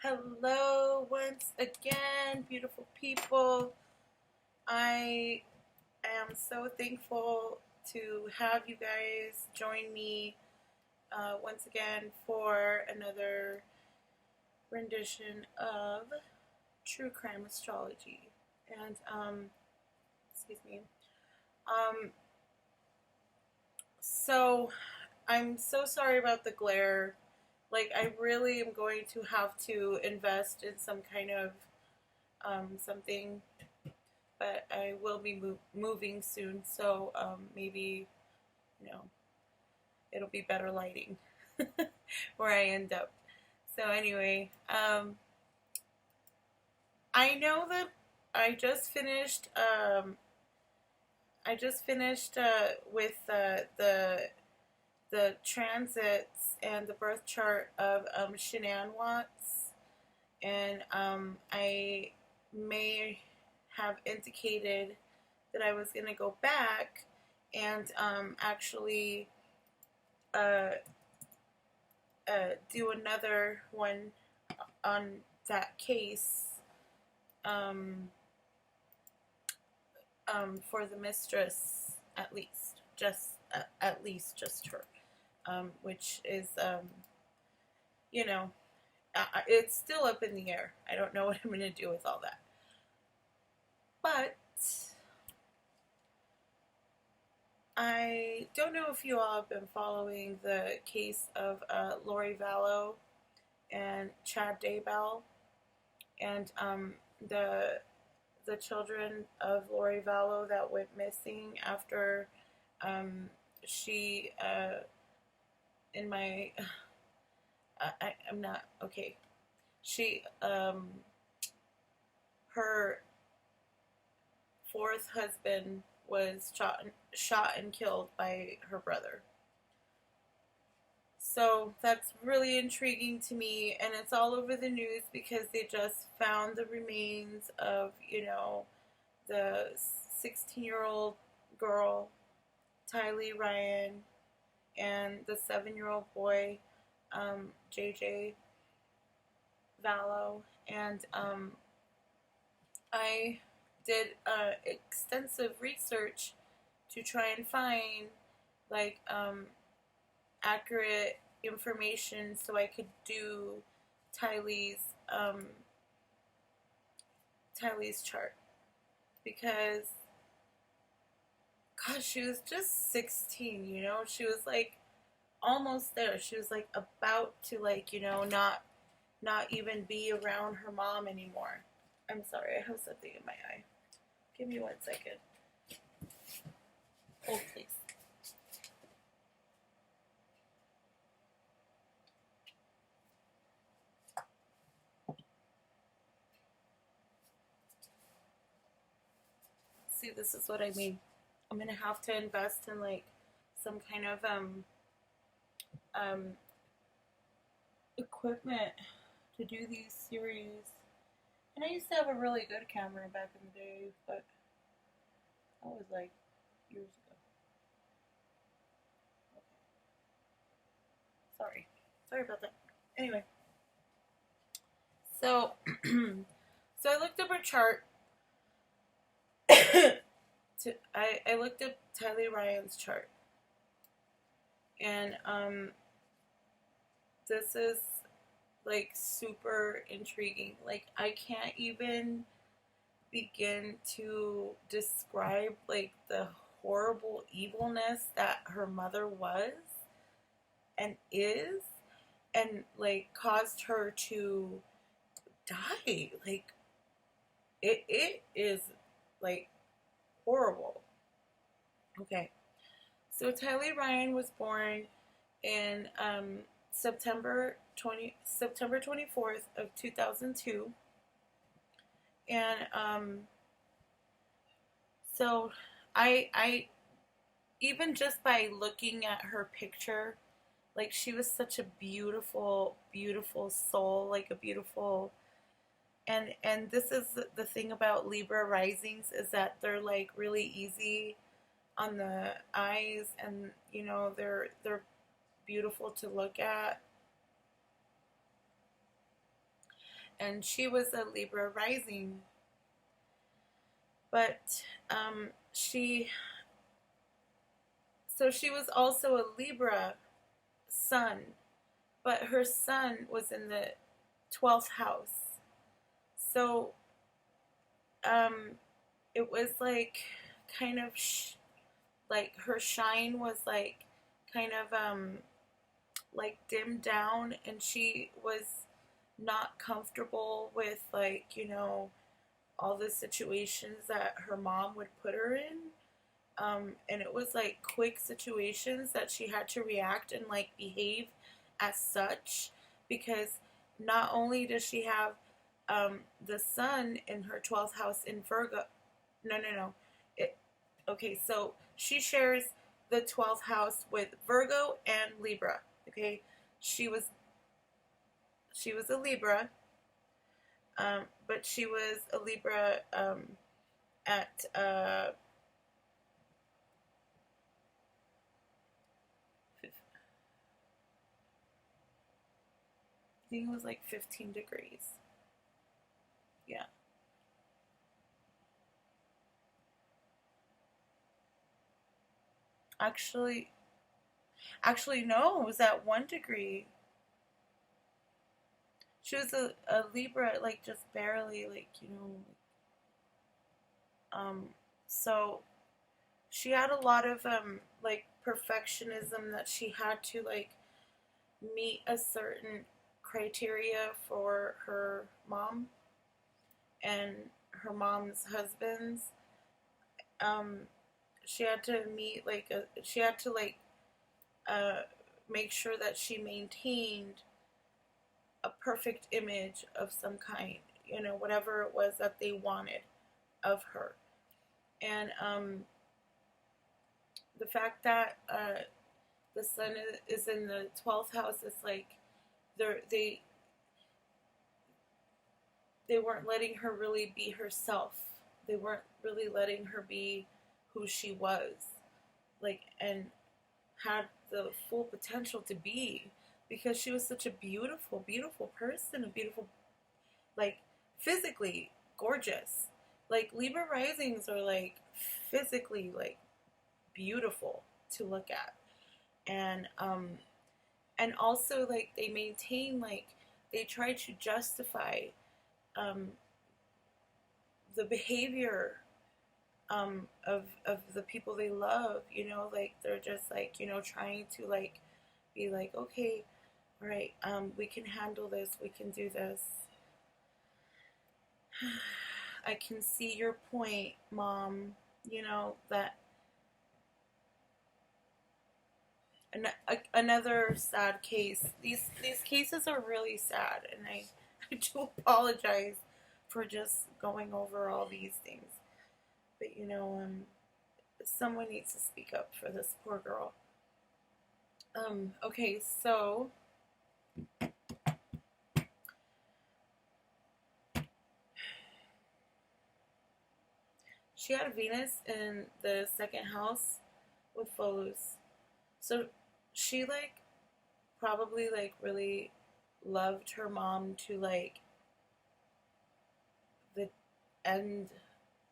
Hello, once again, beautiful people. I am so thankful to have you guys join me once again for another rendition of True Crime Astrology. And, excuse me. Um, so, I'm so sorry about the glare. Like, I really am going to have to invest in some kind of something, but I will be moving soon, so maybe, you know, it'll be better lighting where I end up. So anyway, I know that I just finished. With the transits and the birth chart of Shanann Watts, and I may have indicated that I was going to go back and actually uh, do another one on that case for the mistress, at least just her, which is it's still up in the air. I don't know what I'm going to do with all that, but I don't know if you all have been following the case of Lori Vallow and Chad Daybell, and the children of Lori Vallow that went missing after she in my I'm not okay. She her fourth husband was shot and killed by her brother. So that's really intriguing to me, and it's all over the news because they just found the remains of, the 16-year-old girl, Tylee Ryan, and the 7-year-old boy, JJ Vallow. And I did extensive research to try and find, like, accurate information so I could do Tylee's chart, because gosh, she was just 16, she was like almost there. She was like about to, like, not even be around her mom anymore. I'm sorry, I have something in my eye. Give me 1 second. Hold, please. See, this is what I mean. I'm gonna have to invest in, like, some kind of equipment to do these series. And I used to have a really good camera back in the day, but that was like years ago. Okay. Sorry about that. Anyway, so so I looked up her chart. I looked up Tylee Ryan's chart, and this is, like, super intriguing. Like, I can't even begin to describe, like, the horrible evilness that her mother was and is, and, like, caused her to die. Like, it is, like, horrible. Okay, so Tylee Ryan was born in September 24th of 2002, and so I even just by looking at her picture, like, she was such a beautiful, beautiful soul, like a beautiful. And this is the thing about Libra risings, is that they're, like, really easy on the eyes, and they're beautiful to look at. and she was a Libra rising, but she she was also a Libra sun, but her sun was in the 12th house. So um, it was like kind of like her shine was like kind of like dimmed down, and she was not comfortable with, like, all the situations that her mom would put her in. And it was like quick situations that she had to react and like behave as such, because not only does she have the sun in her 12th house in Virgo. No. Okay, so she shares the 12th house with Virgo and Libra. Okay, she was a Libra, but she was a Libra at I think it was like 15 degrees. Yeah. Actually, no, it was at 1 degree. She was a Libra, like just barely, like, um, so she had a lot of, like perfectionism, that she had to, like, meet a certain criteria for her mom and her mom's husbands. Um, she had to meet, like, she had to, like, uh, make sure that she maintained a perfect image of some kind, whatever it was that they wanted of her. And the fact that the sun is in the 12th house is like they they weren't letting her really be herself. They weren't really letting her be who she was, like, and had the full potential to be, because she was such a beautiful, beautiful person, a beautiful, like, physically gorgeous. Like, Libra risings are like physically, like, beautiful to look at. And also, like, they maintain, like, they try to justify um the behavior of the people they love, like, they're just, like, trying to, like, be like, okay, all right, we can handle this, we can do this. I can see your point, Mom. That another sad case. These cases are really sad, and I do apologize for just going over all these things. But someone needs to speak up for this poor girl. Okay, so she had Venus in the second house with Pholus. So she, like, probably, like, really loved her mom to, like, the end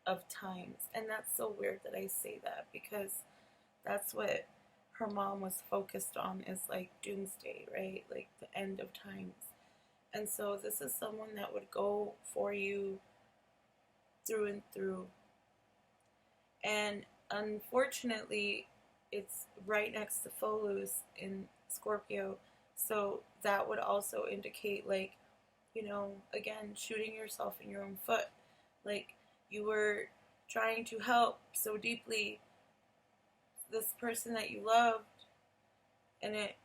of times. And that's so weird that I say that, because that's what her mom was focused on, is like doomsday, right? Like the end of times. And so this is someone that would go for you through and through. And unfortunately, it's right next to Pholus in Scorpio. So that would also indicate, like, again, shooting yourself in your own foot. Like, you were trying to help so deeply this person that you loved, and they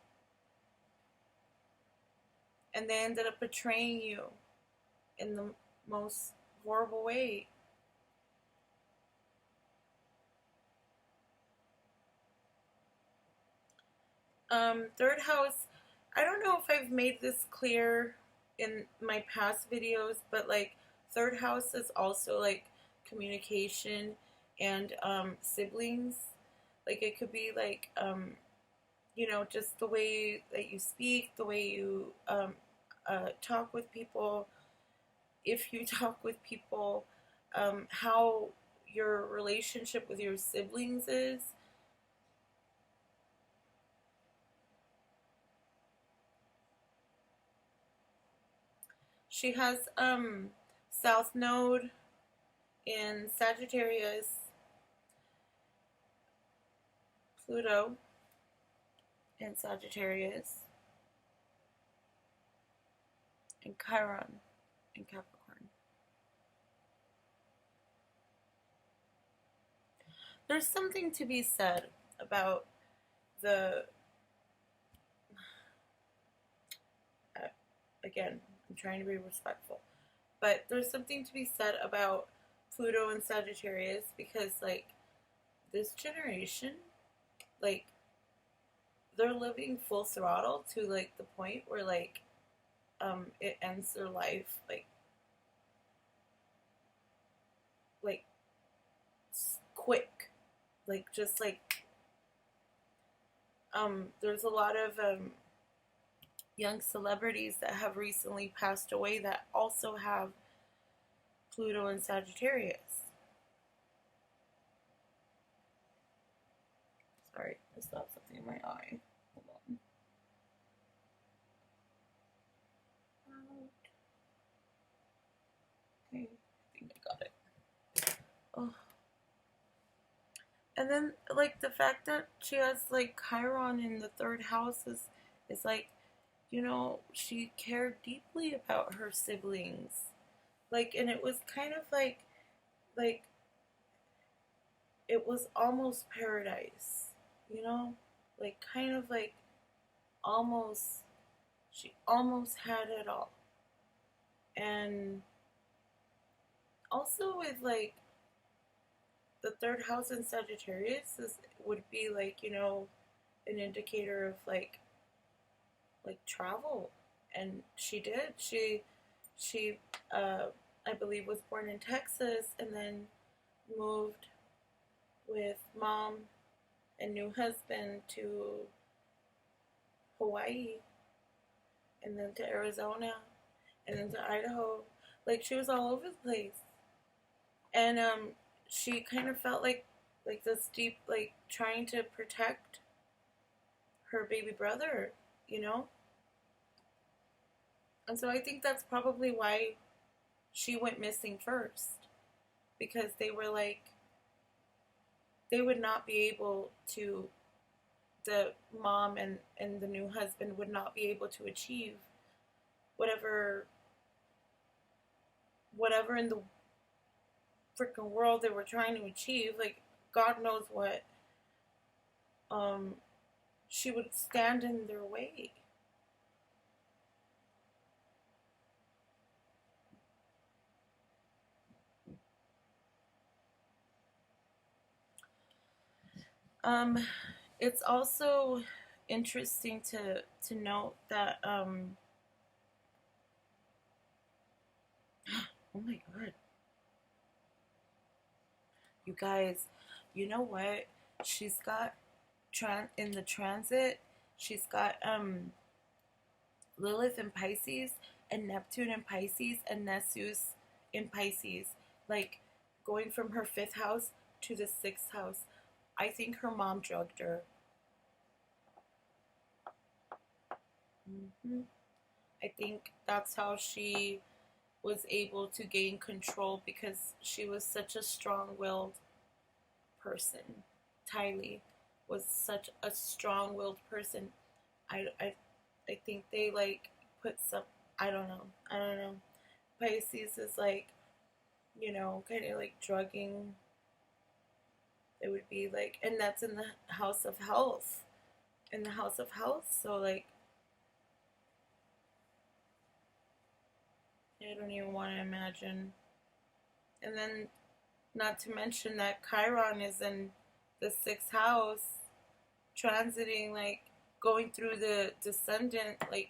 ended up betraying you in the most horrible way. Third house, I don't know if I've made this clear in my past videos, but, like, third house is also, like, communication and siblings. Like, it could be, like, just the way that you speak, the way you talk with people. if you talk with people, how your relationship with your siblings is. She has South Node in Sagittarius, Pluto in Sagittarius, and Chiron in Capricorn. There's something to be said about the, again, I'm trying to be respectful, but there's something to be said about Pluto and Sagittarius because, like, this generation, like, they're living full throttle to, like, the point where, like, it ends their life, like, quick. Like, just, like, there's a lot of, young celebrities that have recently passed away that also have Pluto and Sagittarius. Sorry, I saw something in my eye. Hold on. Okay, I think I got it. Oh. And then, like, the fact that she has, like, Chiron in the third house is like, you know, she cared deeply about her siblings. Like, and it was kind of like, it was almost paradise, you know? Like, kind of like, almost, she almost had it all. And also with, like, the third house in Sagittarius would be, like, you know, an indicator of, like travel. And she did. She I believe was born in Texas and then moved with mom and new husband to Hawaii and then to Arizona and then to Idaho. Like, she was all over the place. And she kind of felt like this deep, like, trying to protect her baby brother, you know? And so I think that's probably why she went missing first. Because they were like, they would not be able to, the mom and the new husband would not be able to achieve whatever in the freaking world they were trying to achieve. Like, God knows what. She would stand in their way. It's also interesting to note that oh my god, you guys, you know what? She's got in the transit. She's got Lilith in Pisces and Neptune in Pisces and Nessus in Pisces, like going from her fifth house to the sixth house. I think her mom drugged her. I think that's how she was able to gain control because she was such a strong-willed person. Tylee was such a strong-willed person. I think they, like, put some, I don't know. Pisces is like, you know, kind of like drugging. It would be like, and that's in the house of health. In the house of health, so, like, I don't even want to imagine. And then, not to mention that Chiron is in the sixth house, transiting, like, going through the descendant, like,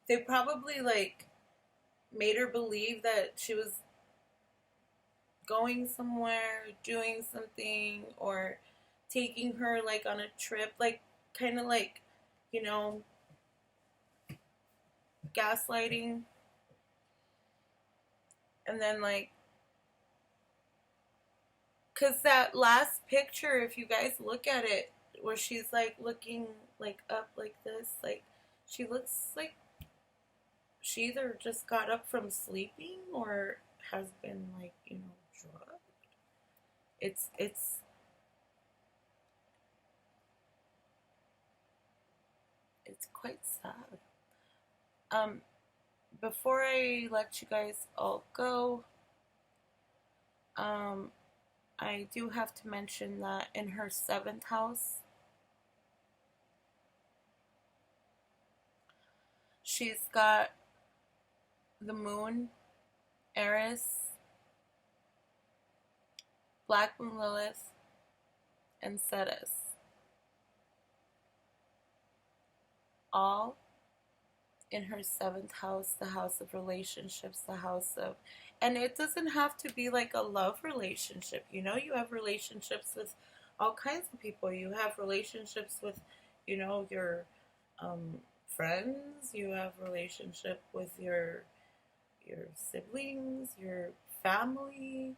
they probably, like, made her believe that she was going somewhere, doing something, or taking her, like, on a trip. Like, kind of like, you know, gaslighting. And then, like, because that last picture, if you guys look at it, where she's like looking like up like this, like she looks like she either just got up from sleeping or has been, like, you know, drugged. It's it's quite sad. Um, before I let you guys all go, um, I do have to mention that in her seventh house, she's got the moon, Eris, Black Moon Lilith, and Cetus, all in her seventh house, the house of relationships, the house of, and it doesn't have to be like a love relationship. You know, you have relationships with all kinds of people. You have relationships with, you know, your um, friends. You have relationship with your siblings, your family.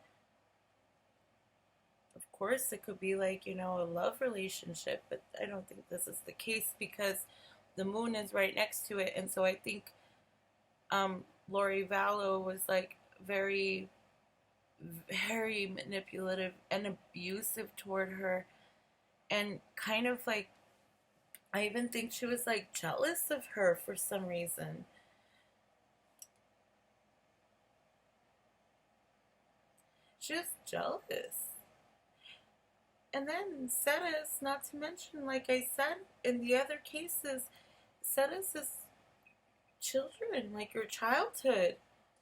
Of course, it could be like, you know, a love relationship, but I don't think this is the case because the moon is right next to it. And so I think Lori Vallow was like very, very manipulative and abusive toward her. And kind of like, I even think she was like jealous of her for some reason. She was jealous. And then Cetus, not to mention, like I said, in the other cases, Cetus is children, like your childhood,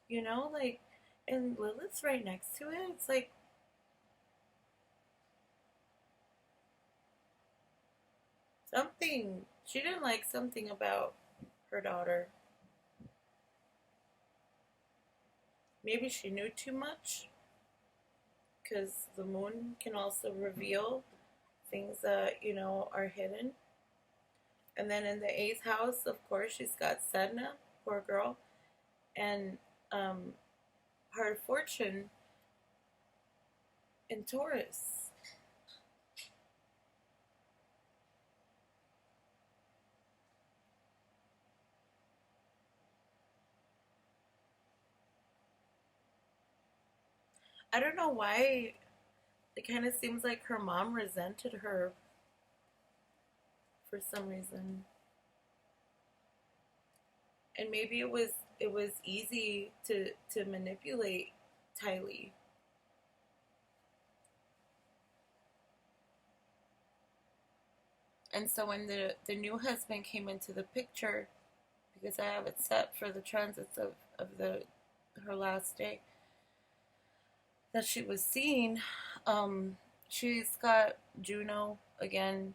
you know, like, and Lilith's right next to it. It's like something, she didn't like something about her daughter. Maybe she knew too much, because the moon can also reveal things that, you know, are hidden. And then in the eighth house, of course, she's got Sedna, poor girl, and um, her fortune in Taurus. I don't know why it kind of seems like her mom resented her for some reason. And maybe it was easy to manipulate Tylee. And so when the new husband came into the picture, because I have it set for the transits of the her last day that she was seen, she's got Juno again.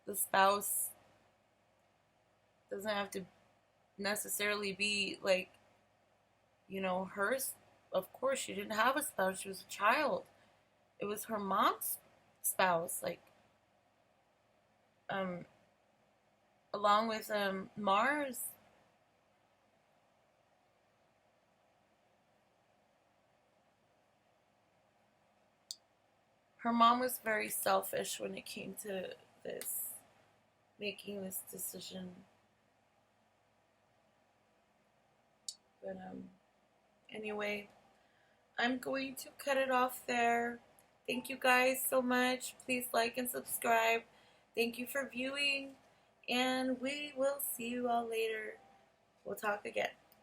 The spouse doesn't have to necessarily be like, you know, hers. Of course, she didn't have a spouse. She was a child. It was her mom's spouse. Like, um, along with Mars. Her mom was very selfish when it came to this, making this decision. But anyway, I'm going to cut it off there. Thank you guys so much. Please like and subscribe. Thank you for viewing, and we will see you all later. We'll talk again.